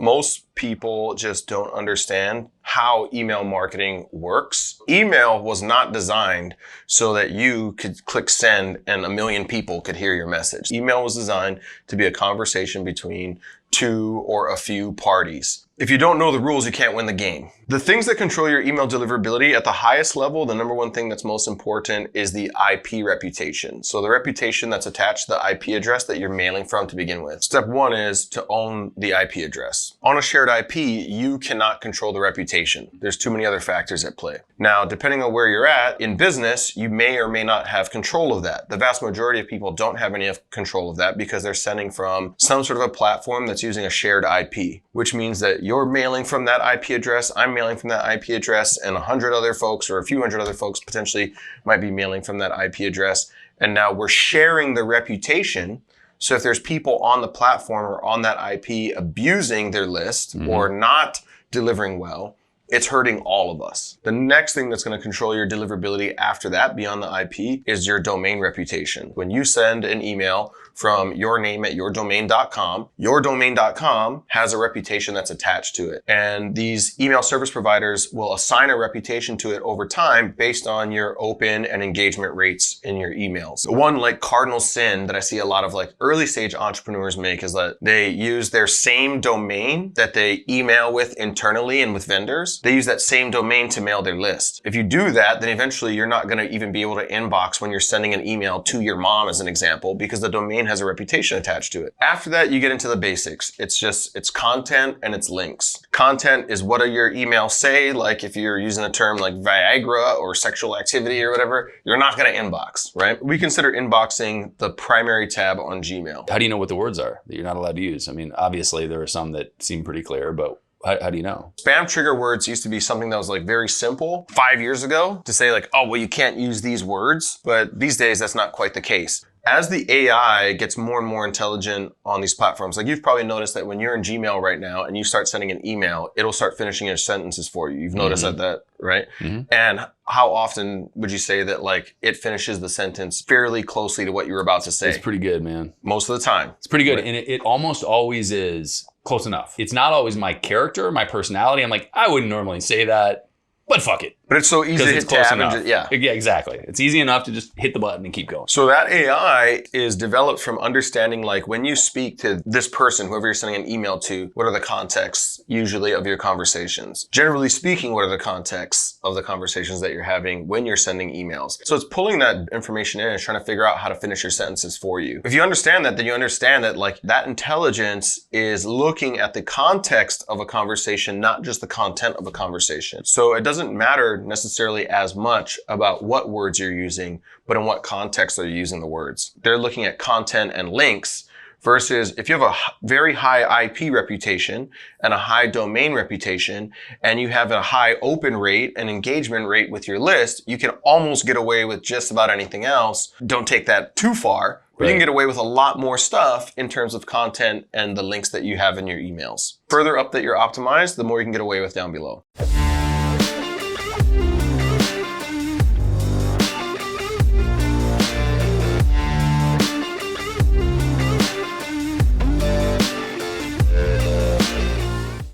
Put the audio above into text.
Most people just don't understand how email marketing works. Email was not designed so that you could click send and a million people could hear your message. Email was designed to be a conversation between two or a few parties. If you don't know the rules, you can't win the game. The things that control your email deliverability at the highest level, the number one thing that's most important is the IP reputation. So the reputation that's attached to the IP address that you're mailing from to begin with. Step one is to own the IP address. On a shared IP, you cannot control the reputation. There's too many other factors at play. Now, depending on where you're at in business, you may or may not have control of that. The vast majority of people don't have any control of that because they're sending from some sort of a platform that's using a shared IP, which means that you're mailing from that IP address, I'm mailing from that IP address, and 100 other folks or a few hundred other folks potentially might be mailing from that IP address. And now we're sharing the reputation. So if there's people on the platform or on that IP abusing their list or not delivering well, it's hurting all of us. The next thing that's going to control your deliverability after that, beyond the IP, is your domain reputation. When you send an email from your name at yourdomain.com has a reputation that's attached to it. And these email service providers will assign a reputation to it over time based on your open and engagement rates in your emails. The one like cardinal sin that I see a lot of like early stage entrepreneurs make is that they use their same domain that they email with internally and with vendors. They use that same domain to mail their list. If you do that, then eventually you're not going to even be able to inbox when you're sending an email to your mom as an example, because the domain has a reputation attached to it. After that, you get into the basics. It's content and it's links. Content is what do your emails say? Like if you're using a term like Viagra or sexual activity or whatever, you're not going to inbox, right? We consider inboxing the primary tab on Gmail. How do you know what the words are that you're not allowed to use? I mean, obviously there are some that seem pretty clear, but how do you know? Spam trigger words used to be something that was like very simple 5 years ago to say like, oh, well, you can't use these words. But these days, that's not quite the case. As the AI gets more and more intelligent on these platforms, like you've probably noticed that when you're in Gmail right now and you start sending an email, it'll start finishing your sentences for you. You've noticed that, right? And how often would you say that like it finishes the sentence fairly closely to what you were about to say? It's pretty good, man. Most of the time. It's pretty good. And it almost always is close enough. It's not always my character, my personality. I'm like, I wouldn't normally say that, but fuck it. But it's so easy to hit tab and just, yeah, exactly. It's easy enough to just hit the button and keep going. So that AI is developed from understanding like when you speak to this person, whoever you're sending an email to, what are the contexts usually of your conversations? Generally speaking, what are the contexts of the conversations that you're having when you're sending emails? So it's pulling that information in and trying to figure out how to finish your sentences for you. If you understand that, then you understand that like that intelligence is looking at the context of a conversation, not just the content of a conversation. So it doesn't matter necessarily as much about what words you're using, but in what context are you using the words. They're looking at content and links versus if you have a very high IP reputation and a high domain reputation and you have a high open rate and engagement rate with your list, you can almost get away with just about anything else. Don't take that too far, but you can get away with a lot more stuff in terms of content and the links that you have in your emails. Further up that you're optimized, the more you can get away with down below.